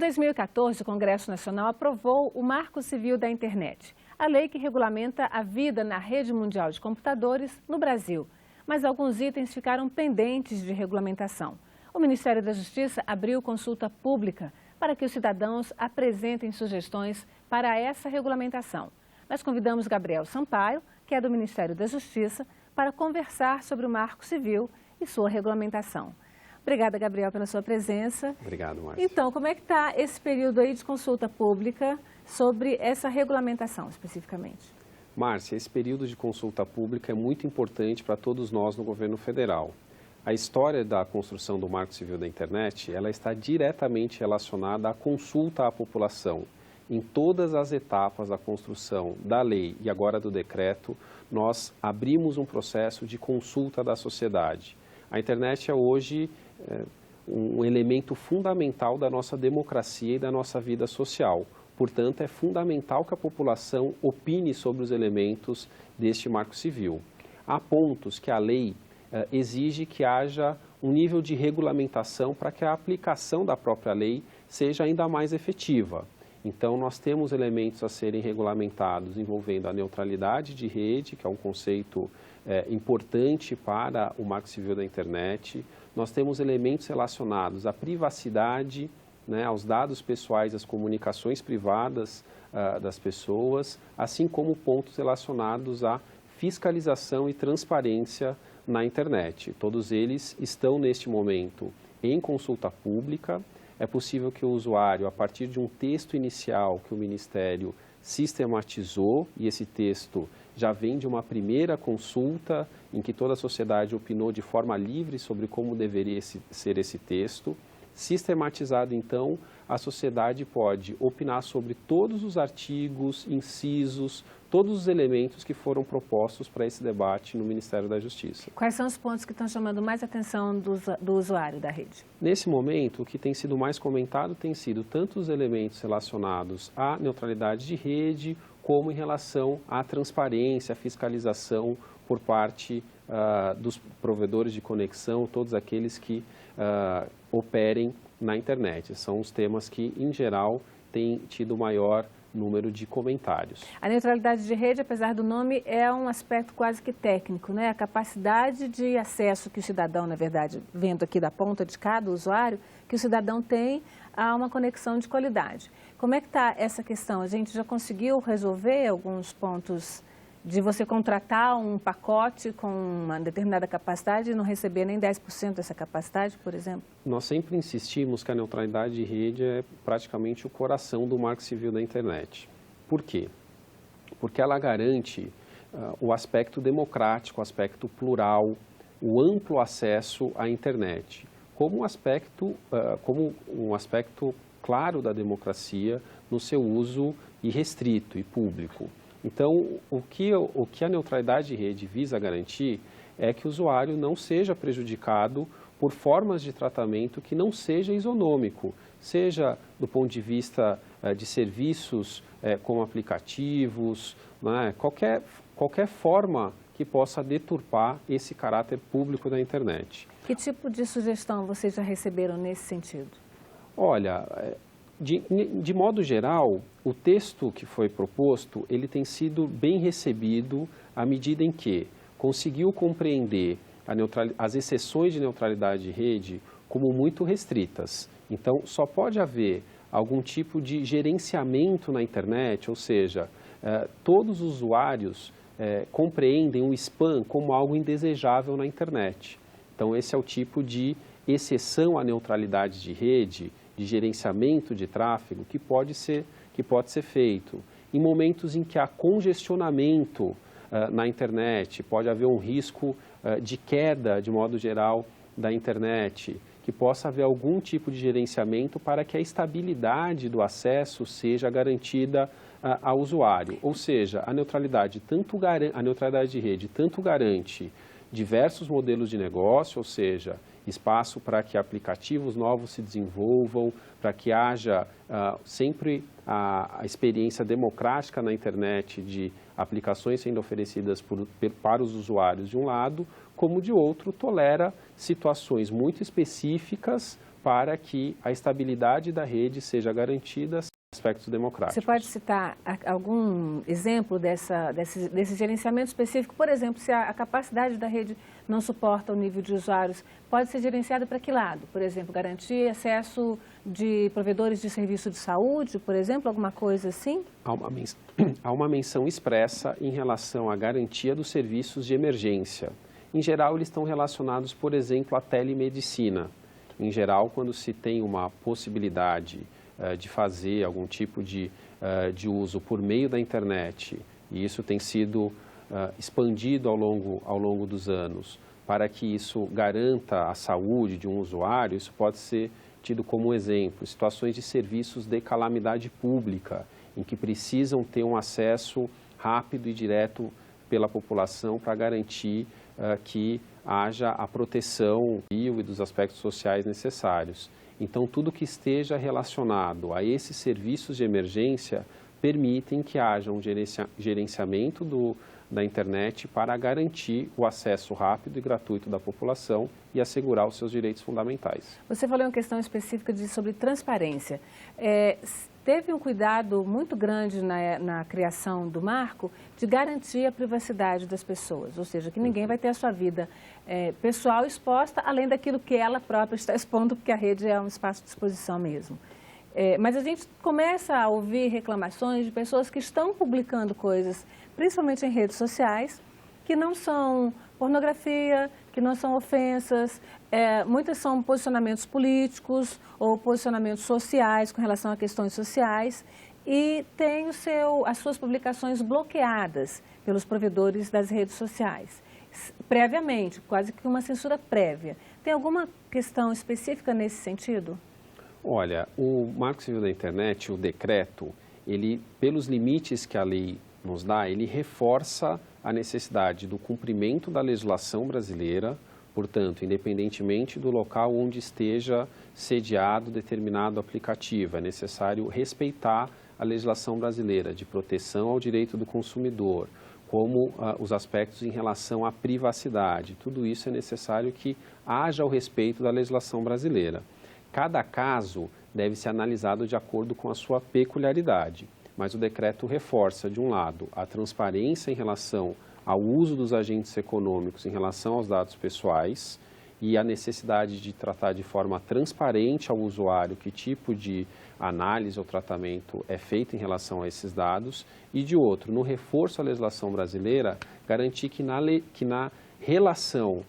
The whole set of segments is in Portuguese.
2014, o Congresso Nacional aprovou o Marco Civil da Internet, a lei que regulamenta a vida na rede mundial de computadores no Brasil. Mas alguns itens ficaram pendentes de regulamentação. O Ministério da Justiça abriu consulta pública para que os cidadãos apresentem sugestões para essa regulamentação. Nós convidamos Gabriel Sampaio, que é do Ministério da Justiça, para conversar sobre o Marco Civil e sua regulamentação. Obrigada, Gabriel, pela sua presença. Obrigado, Márcia. Então, como é que está esse período aí de consulta pública sobre essa regulamentação, especificamente? Márcia, esse período de consulta pública é muito importante para todos nós no governo federal. A história da construção do Marco Civil da Internet, ela está diretamente relacionada à consulta à população. Em todas as etapas da construção da lei e agora do decreto, nós abrimos um processo de consulta da sociedade. A internet é hoje um elemento fundamental da nossa democracia e da nossa vida social. Portanto, é fundamental que a população opine sobre os elementos deste Marco Civil. Há pontos que a lei exige que haja um nível de regulamentação para que a aplicação da própria lei seja ainda mais efetiva. Então, nós temos elementos a serem regulamentados envolvendo a neutralidade de rede, que é um conceito importante para o Marco Civil da Internet. Nós temos elementos relacionados à privacidade, aos dados pessoais, às comunicações privadas das pessoas, assim como pontos relacionados à fiscalização e transparência na internet. Todos eles estão, neste momento, em consulta pública. É possível que o usuário, a partir de um texto inicial que o Ministério sistematizou, e esse texto já vem de uma primeira consulta em que toda a sociedade opinou de forma livre sobre como deveria ser esse texto. Sistematizado, então, a sociedade pode opinar sobre todos os artigos, incisos, todos os elementos que foram propostos para esse debate no Ministério da Justiça. Quais são os pontos que estão chamando mais atenção do usuário da rede? Nesse momento, o que tem sido mais comentado tem sido tanto os elementos relacionados à neutralidade de rede, como em relação à transparência, à fiscalização por parte dos provedores de conexão, todos aqueles que operem na internet. São os temas que, em geral, têm tido maior número de comentários. A neutralidade de rede, apesar do nome, é um aspecto quase que técnico, né? A capacidade de acesso que o cidadão, na verdade, vendo aqui da ponta de cada usuário, que o cidadão tem a uma conexão de qualidade. Como é que está essa questão? A gente já conseguiu resolver alguns pontos de você contratar um pacote com uma determinada capacidade e não receber nem 10% dessa capacidade, por exemplo? Nós sempre insistimos que a neutralidade de rede é praticamente o coração do Marco Civil da Internet. Por quê? Porque ela garante o aspecto democrático, o aspecto plural, o amplo acesso à internet, como um aspecto claro da democracia no seu uso irrestrito e público. Então, o que a neutralidade de rede visa garantir é que o usuário não seja prejudicado por formas de tratamento que não seja isonômico, seja do ponto de vista de serviços como aplicativos, né, qualquer forma que possa deturpar esse caráter público da internet. Que tipo de sugestão vocês já receberam nesse sentido? Olha, de modo geral, o texto que foi proposto, ele tem sido bem recebido à medida em que conseguiu compreender as exceções de neutralidade de rede como muito restritas. Então, só pode haver algum tipo de gerenciamento na internet, ou seja, todos os usuários compreendem o spam como algo indesejável na internet. Então, esse é o tipo de exceção à neutralidade de rede, de gerenciamento de tráfego, que pode ser feito. Em momentos em que há congestionamento na internet, pode haver um risco de queda, de modo geral, da internet, que possa haver algum tipo de gerenciamento para que a estabilidade do acesso seja garantida ao usuário. Ou seja, a neutralidade de rede tanto garante diversos modelos de negócio, ou seja, espaço para que aplicativos novos se desenvolvam, para que haja sempre a experiência democrática na internet de aplicações sendo oferecidas para os usuários de um lado, como de outro, tolera situações muito específicas para que a estabilidade da rede seja garantida aspectos democráticos. Você pode citar algum exemplo desse gerenciamento específico? Por exemplo, se a capacidade da rede não suporta o nível de usuários, pode ser gerenciado para que lado? Por exemplo, garantir acesso de provedores de serviço de saúde, por exemplo, alguma coisa assim? Há uma menção expressa em relação à garantia dos serviços de emergência. Em geral, eles estão relacionados, por exemplo, à telemedicina. Em geral, quando se tem uma possibilidade de fazer algum tipo de uso por meio da internet, e isso tem sido expandido ao longo dos anos, para que isso garanta a saúde de um usuário, isso pode ser tido como exemplo, situações de serviços de calamidade pública, em que precisam ter um acesso rápido e direto pela população para garantir que haja a proteção e dos aspectos sociais necessários. Então, tudo que esteja relacionado a esses serviços de emergência permitem que haja um gerenciamento da internet para garantir o acesso rápido e gratuito da população e assegurar os seus direitos fundamentais. Você falou uma questão específica sobre transparência. Teve um cuidado muito grande na criação do marco de garantir a privacidade das pessoas, ou seja, que ninguém vai ter a sua vida pessoal exposta, além daquilo que ela própria está expondo, porque a rede é um espaço de exposição mesmo. Mas a gente começa a ouvir reclamações de pessoas que estão publicando coisas, principalmente em redes sociais, que não são pornografia, que não são ofensas, muitas são posicionamentos políticos ou posicionamentos sociais com relação a questões sociais e tem as suas publicações bloqueadas pelos provedores das redes sociais, previamente, quase que uma censura prévia. Tem alguma questão específica nesse sentido? Olha, o Marco Civil da Internet, o decreto, ele, pelos limites que a lei nos dá, ele reforça a necessidade do cumprimento da legislação brasileira, portanto, independentemente do local onde esteja sediado determinado aplicativo, é necessário respeitar a legislação brasileira de proteção ao direito do consumidor, como os aspectos em relação à privacidade. Tudo isso é necessário que haja o respeito da legislação brasileira. Cada caso deve ser analisado de acordo com a sua peculiaridade, mas o decreto reforça, de um lado, a transparência em relação ao uso dos agentes econômicos em relação aos dados pessoais e a necessidade de tratar de forma transparente ao usuário que tipo de análise ou tratamento é feito em relação a esses dados e, de outro, no reforço à legislação brasileira, garantir que na relação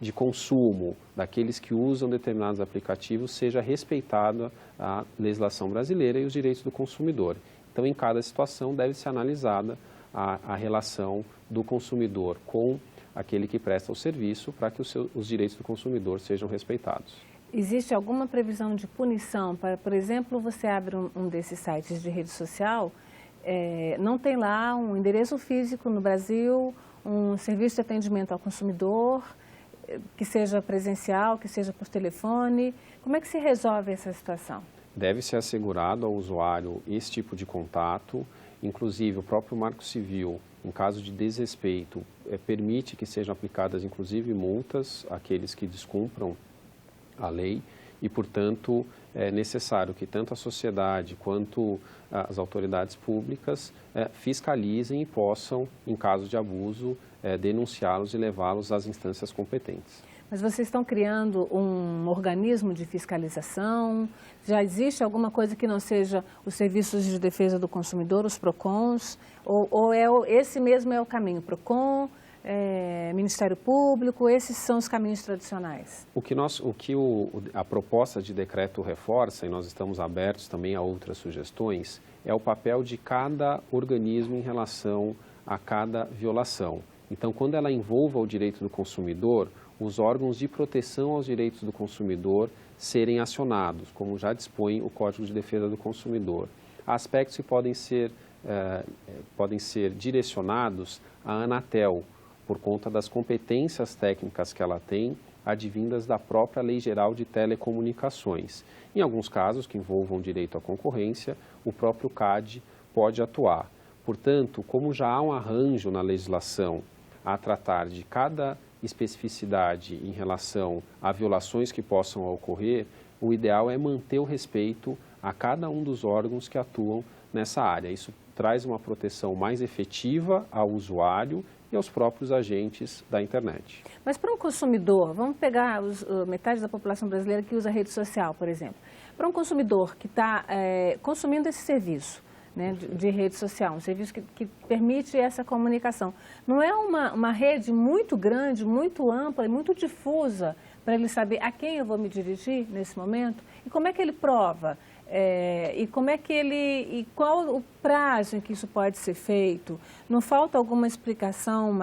de consumo daqueles que usam determinados aplicativos seja respeitada a legislação brasileira e os direitos do consumidor. Então, em cada situação deve ser analisada a relação do consumidor com aquele que presta o serviço para que os direitos do consumidor sejam respeitados. Existe alguma previsão de punição para, por exemplo, você abre um desses sites de rede social, não tem lá um endereço físico no Brasil, um serviço de atendimento ao consumidor, que seja presencial, que seja por telefone. Como é que se resolve essa situação? Deve ser assegurado ao usuário esse tipo de contato, inclusive o próprio Marco Civil, em caso de desrespeito, permite que sejam aplicadas inclusive multas àqueles que descumpram a lei e, portanto, é necessário que tanto a sociedade quanto as autoridades públicas fiscalizem e possam, em caso de abuso, denunciá-los e levá-los às instâncias competentes. Mas vocês estão criando um organismo de fiscalização? Já existe alguma coisa que não seja os serviços de defesa do consumidor, os PROCONs? Ou esse mesmo é o caminho? PROCON, Ministério Público, esses são os caminhos tradicionais? A proposta de decreto reforça, e nós estamos abertos também a outras sugestões, é o papel de cada organismo em relação a cada violação. Então, quando ela envolva o direito do consumidor, os órgãos de proteção aos direitos do consumidor serem acionados, como já dispõe o Código de Defesa do Consumidor. Há aspectos que podem ser direcionados à Anatel, por conta das competências técnicas que ela tem, advindas da própria Lei Geral de Telecomunicações. Em alguns casos que envolvam direito à concorrência, o próprio CAD pode atuar. Portanto, como já há um arranjo na legislação a tratar de cada especificidade em relação a violações que possam ocorrer, o ideal é manter o respeito a cada um dos órgãos que atuam nessa área. Isso traz uma proteção mais efetiva ao usuário e aos próprios agentes da internet. Mas para um consumidor, vamos pegar metade da população brasileira que usa rede social, por exemplo. Para um consumidor que está consumindo esse serviço, né, de rede social, um serviço que permite essa comunicação, não é uma rede muito grande, muito ampla e muito difusa para ele saber a quem eu vou me dirigir nesse momento? E como é que ele prova? E como é que e qual o prazo em que isso pode ser feito? Não falta alguma explicação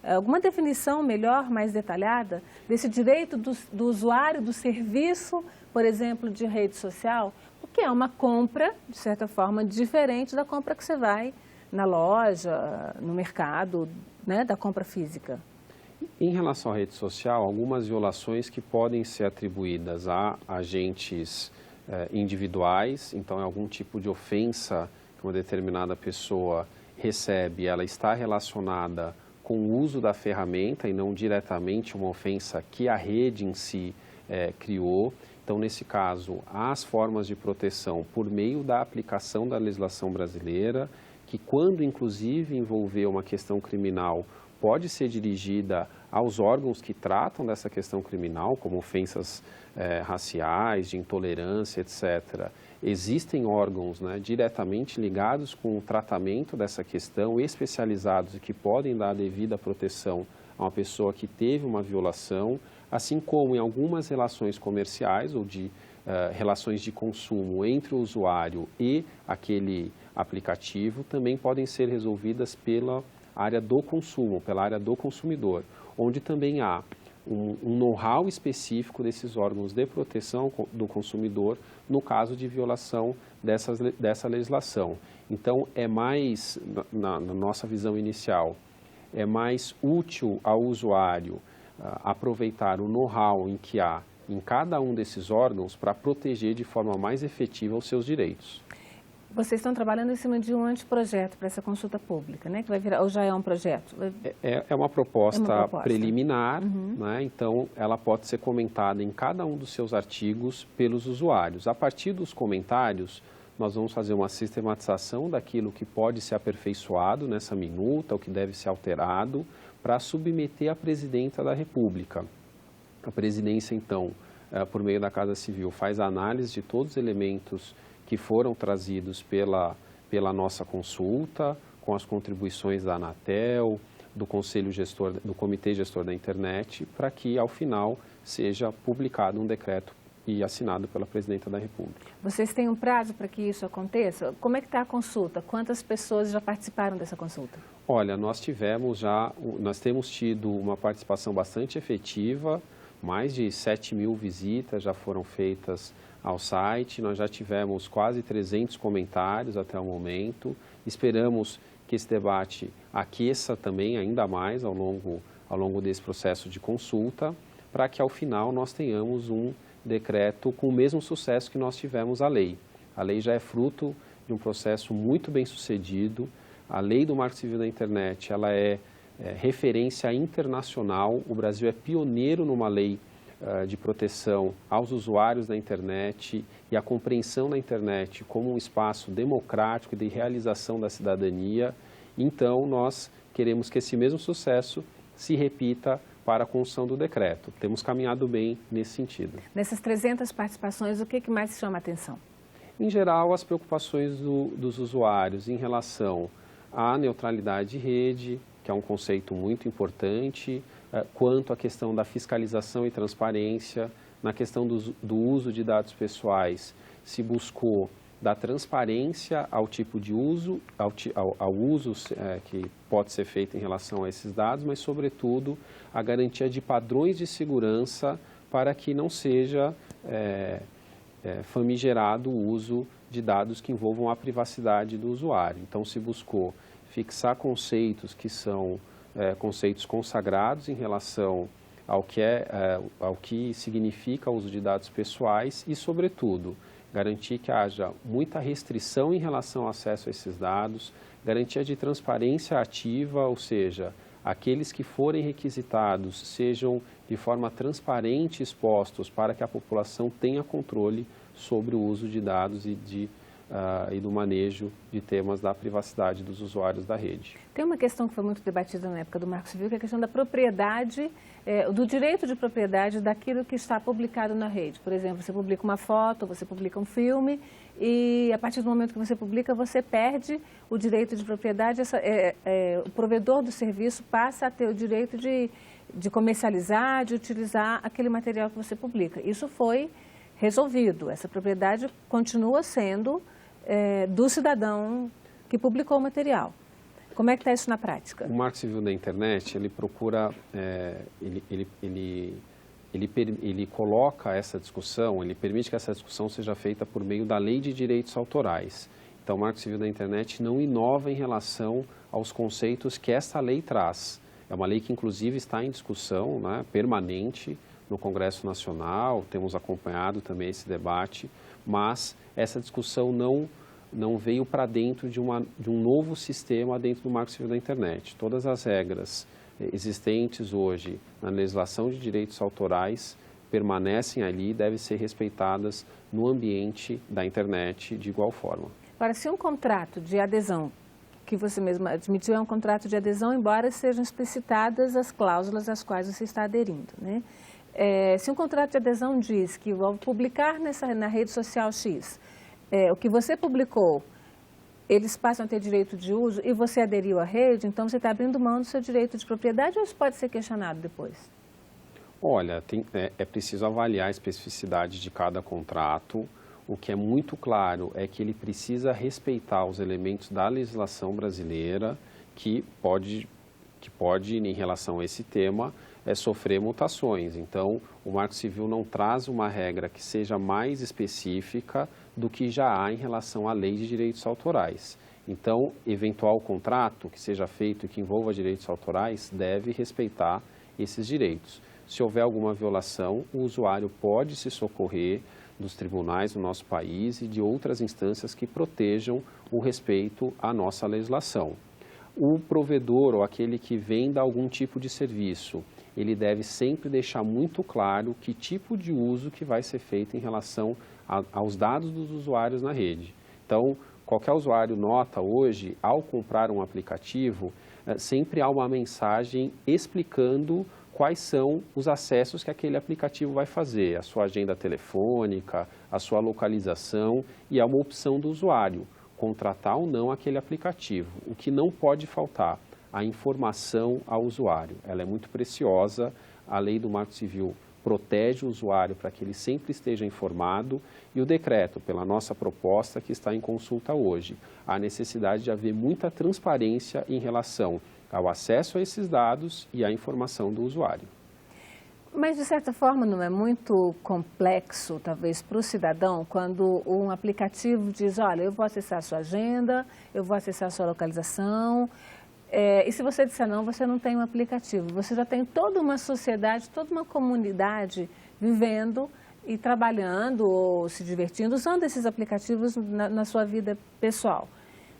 alguma definição melhor, mais detalhada desse direito do usuário do serviço, por exemplo, de rede social? Porque é uma compra, de certa forma, diferente da compra que você vai na loja, no mercado, né, da compra física. Em relação à rede social, algumas violações que podem ser atribuídas a agentes individuais, então é algum tipo de ofensa que uma determinada pessoa recebe, ela está relacionada com o uso da ferramenta e não diretamente uma ofensa que a rede em si criou. Então, nesse caso, há as formas de proteção por meio da aplicação da legislação brasileira, que quando inclusive envolver uma questão criminal, pode ser dirigida aos órgãos que tratam dessa questão criminal, como ofensas raciais, de intolerância, etc. Existem órgãos, né, diretamente ligados com o tratamento dessa questão, especializados e que podem dar a devida proteção a uma pessoa que teve uma violação, assim como em algumas relações comerciais ou de relações de consumo entre o usuário e aquele aplicativo, também podem ser resolvidas pela área do consumo, pela área do consumidor, onde também há um know-how específico desses órgãos de proteção do consumidor no caso de violação dessa legislação. Então, é mais, na nossa visão inicial, é mais útil ao usuário aproveitar o know-how em que há em cada um desses órgãos para proteger de forma mais efetiva os seus direitos. Vocês estão trabalhando em cima de um anteprojeto para essa consulta pública, né? Que vai virar, ou já é um projeto? É uma proposta preliminar, né? Então ela pode ser comentada em cada um dos seus artigos pelos usuários. A partir dos comentários, nós vamos fazer uma sistematização daquilo que pode ser aperfeiçoado nessa minuta, o que deve ser alterado, para submeter à Presidenta da República. A Presidência, então, por meio da Casa Civil, faz a análise de todos os elementos que foram trazidos pela nossa consulta, com as contribuições da Anatel, do Conselho Gestor, do Comitê Gestor da Internet, para que, ao final, seja publicado um decreto e assinado pela Presidenta da República. Vocês têm um prazo para que isso aconteça? Como é que está a consulta? Quantas pessoas já participaram dessa consulta? Olha, nós temos tido uma participação bastante efetiva, mais de 7.000 visitas já foram feitas ao site, nós já tivemos quase 300 comentários até o momento, esperamos que esse debate aqueça também ainda mais ao longo desse processo de consulta, para que ao final nós tenhamos um decreto com o mesmo sucesso que nós tivemos a lei. A lei já é fruto de um processo muito bem sucedido, a lei do Marco Civil da Internet ela é referência internacional, o Brasil é pioneiro numa lei de proteção aos usuários da internet e a compreensão da internet como um espaço democrático e de realização da cidadania. Então, nós queremos que esse mesmo sucesso se repita para a construção do decreto. Temos caminhado bem nesse sentido. Nessas 300 participações, o que mais chama a atenção? Em geral, as preocupações dos usuários em relação à neutralidade de rede, que é um conceito muito importante, quanto à questão da fiscalização e transparência, na questão do uso de dados pessoais, se buscou dar transparência ao tipo de uso, ao uso que pode ser feito em relação a esses dados, mas, sobretudo, a garantia de padrões de segurança para que não seja famigerado o uso de dados que envolvam a privacidade do usuário. Então, se buscou fixar conceitos que são conceitos consagrados em relação ao que significa o uso de dados pessoais e, sobretudo, garantir que haja muita restrição em relação ao acesso a esses dados, garantia de transparência ativa, ou seja, aqueles que forem requisitados sejam de forma transparente expostos para que a população tenha controle sobre o uso de dados e do manejo de temas da privacidade dos usuários da rede. Tem uma questão que foi muito debatida na época do Marco Civil, que é a questão da propriedade, do direito de propriedade daquilo que está publicado na rede. Por exemplo, você publica uma foto, você publica um filme e a partir do momento que você publica, você perde o direito de propriedade, o provedor do serviço passa a ter o direito de comercializar, de utilizar aquele material que você publica. Isso foi resolvido, essa propriedade continua sendo do cidadão que publicou o material. Como é que está isso na prática? O Marco Civil da Internet, ele procura, ele coloca essa discussão, ele permite que essa discussão seja feita por meio da Lei de Direitos Autorais. Então, o Marco Civil da Internet não inova em relação aos conceitos que essa lei traz. É uma lei que, inclusive, está em discussão, né, permanente no Congresso Nacional, temos acompanhado também esse debate, mas essa discussão não veio para dentro de um novo sistema dentro do Marco Civil da Internet. Todas as regras existentes hoje na legislação de direitos autorais permanecem ali e devem ser respeitadas no ambiente da internet de igual forma. Agora, se um contrato de adesão, que você mesmo admitiu, é um contrato de adesão, embora sejam explicitadas as cláusulas às quais você está aderindo, né? Se um contrato de adesão diz que ao publicar na rede social X, o que você publicou, eles passam a ter direito de uso e você aderiu à rede, então você está abrindo mão do seu direito de propriedade ou isso pode ser questionado depois? Olha, é preciso avaliar a especificidade de cada contrato. O que é muito claro é que ele precisa respeitar os elementos da legislação brasileira que pode, em relação a esse tema, sofrer mutações. Então, o Marco Civil não traz uma regra que seja mais específica do que já há em relação à Lei de Direitos Autorais. Então, eventual contrato que seja feito e que envolva direitos autorais deve respeitar esses direitos. Se houver alguma violação, o usuário pode se socorrer dos tribunais do nosso país e de outras instâncias que protejam o respeito à nossa legislação. O provedor ou aquele que venda algum tipo de serviço, ele deve sempre deixar muito claro que tipo de uso que vai ser feito em relação aos dados dos usuários na rede. Então, qualquer usuário nota hoje, ao comprar um aplicativo, sempre há uma mensagem explicando quais são os acessos que aquele aplicativo vai fazer, a sua agenda telefônica, a sua localização e há uma opção do usuário, contratar ou não aquele aplicativo. O que não pode faltar, a informação ao usuário. Ela é muito preciosa, a lei do Marco Civil protege o usuário para que ele sempre esteja informado e o decreto, pela nossa proposta que está em consulta hoje, há necessidade de haver muita transparência em relação ao acesso a esses dados e à informação do usuário. Mas, de certa forma, não é muito complexo, talvez, para o cidadão, quando um aplicativo diz, olha, eu vou acessar a sua agenda, eu vou acessar a sua localização, e se você disser não, você não tem um aplicativo. Você já tem toda uma sociedade, toda uma comunidade vivendo e trabalhando ou se divertindo, usando esses aplicativos na sua vida pessoal.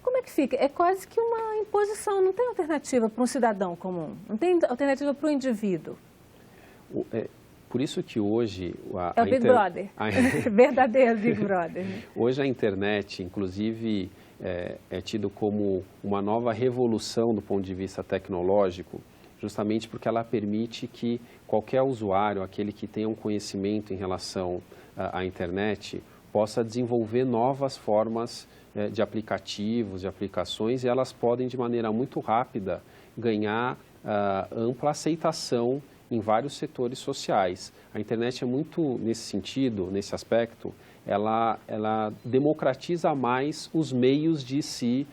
Como é que fica? É quase que uma imposição, não tem alternativa para um cidadão comum, não tem alternativa para o indivíduo. Por isso que hoje... É o Big Brother, verdadeiro Big Brother. Né? Hoje a internet, inclusive, é tido como uma nova revolução do ponto de vista tecnológico, justamente porque ela permite que qualquer usuário, aquele que tenha um conhecimento em relação à internet, possa desenvolver novas formas de aplicativos, de aplicações, e elas podem, de maneira muito rápida, ganhar ampla aceitação em vários setores sociais. A internet é muito, nesse sentido, nesse aspecto, ela democratiza mais os meios de se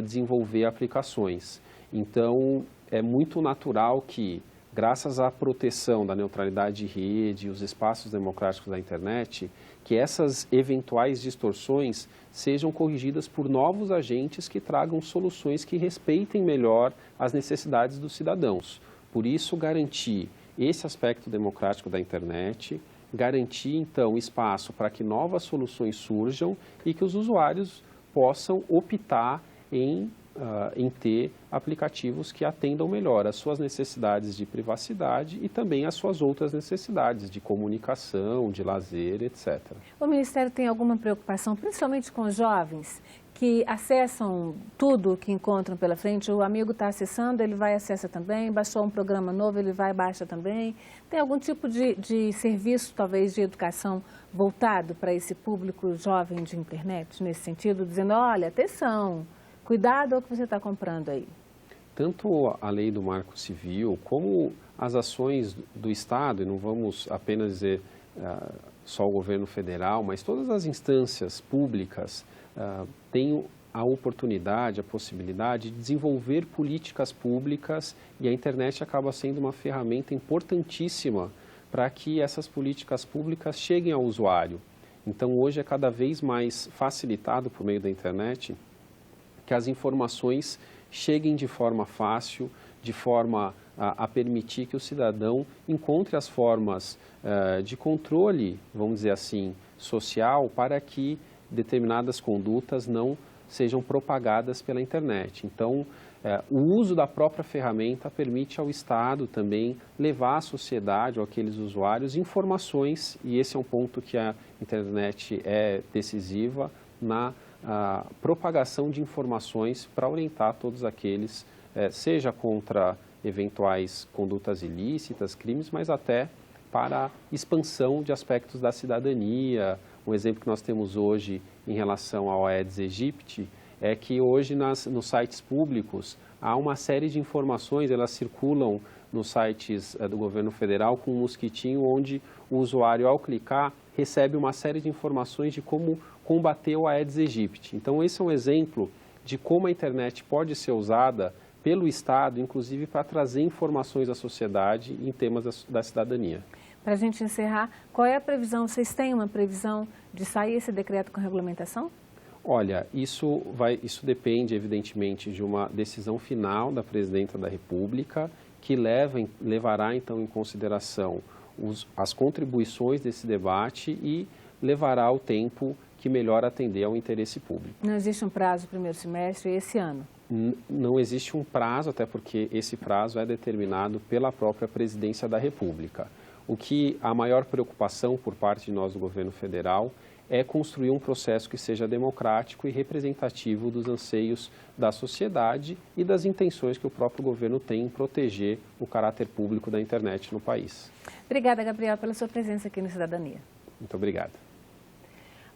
desenvolver aplicações. Então, é muito natural que, graças à proteção da neutralidade de rede e os espaços democráticos da internet, que essas eventuais distorções sejam corrigidas por novos agentes que tragam soluções que respeitem melhor as necessidades dos cidadãos. Por isso, garantir esse aspecto democrático da internet, garantir, então, espaço para que novas soluções surjam e que os usuários possam optar em em ter aplicativos que atendam melhor às suas necessidades de privacidade e também às suas outras necessidades de comunicação, de lazer, etc. O Ministério tem alguma preocupação, principalmente com os jovens, que acessam tudo o que encontram pela frente? O amigo está acessando, ele vai e acessa também, baixou um programa novo, ele vai e baixa também. Tem algum tipo de serviço, talvez, de educação voltado para esse público jovem de internet, nesse sentido, dizendo, olha, atenção, cuidado ao que você está comprando aí? Tanto a lei do Marco Civil, como as ações do Estado, e não vamos apenas dizer só o governo federal, mas todas as instâncias públicas têm a oportunidade, a possibilidade de desenvolver políticas públicas e a internet acaba sendo uma ferramenta importantíssima para que essas políticas públicas cheguem ao usuário. Então, hoje é cada vez mais facilitado por meio da internet que as informações cheguem de forma fácil, de forma a permitir que o cidadão encontre as formas de controle, vamos dizer assim, social, para que determinadas condutas não sejam propagadas pela internet. Então, o uso da própria ferramenta permite ao Estado também levar à sociedade, ou àqueles usuários, informações, e esse é um ponto que a internet é decisiva na propagação de informações para orientar todos aqueles, seja contra eventuais condutas ilícitas, crimes, mas até para a expansão de aspectos da cidadania. Um exemplo que nós temos hoje em relação ao Aedes aegypti é que hoje nos sites públicos há uma série de informações, elas circulam nos sites do governo federal com um mosquitinho onde o usuário, ao clicar, recebe uma série de informações de como combater o Aedes aegypti. Então, esse é um exemplo de como a internet pode ser usada pelo Estado, inclusive para trazer informações à sociedade em temas da cidadania. Para a gente encerrar, qual é a previsão? Vocês têm uma previsão de sair esse decreto com regulamentação? Olha, isso depende, evidentemente, de uma decisão final da Presidenta da República, que levará, então, em consideração as contribuições desse debate e levará o tempo que melhor atender ao interesse público. Não existe um prazo primeiro semestre esse ano? Não existe um prazo, até porque esse prazo é determinado pela própria Presidência da República. O que a maior preocupação por parte de nós do governo federal é construir um processo que seja democrático e representativo dos anseios da sociedade e das intenções que o próprio governo tem em proteger o caráter público da internet no país. Obrigada, Gabriel, pela sua presença aqui no Cidadania. Muito obrigado.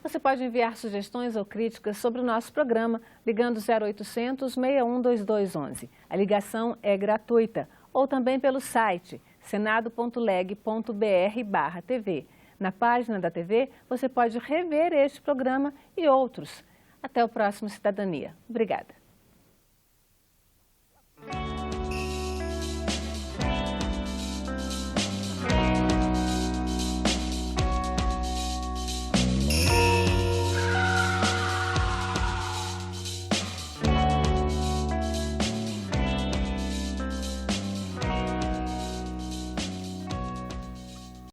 Você pode enviar sugestões ou críticas sobre o nosso programa ligando 0800 61 2211. A ligação é gratuita. Ou também pelo site senado.leg.br/TV. Na página da TV, você pode rever este programa e outros. Até o próximo Cidadania. Obrigada.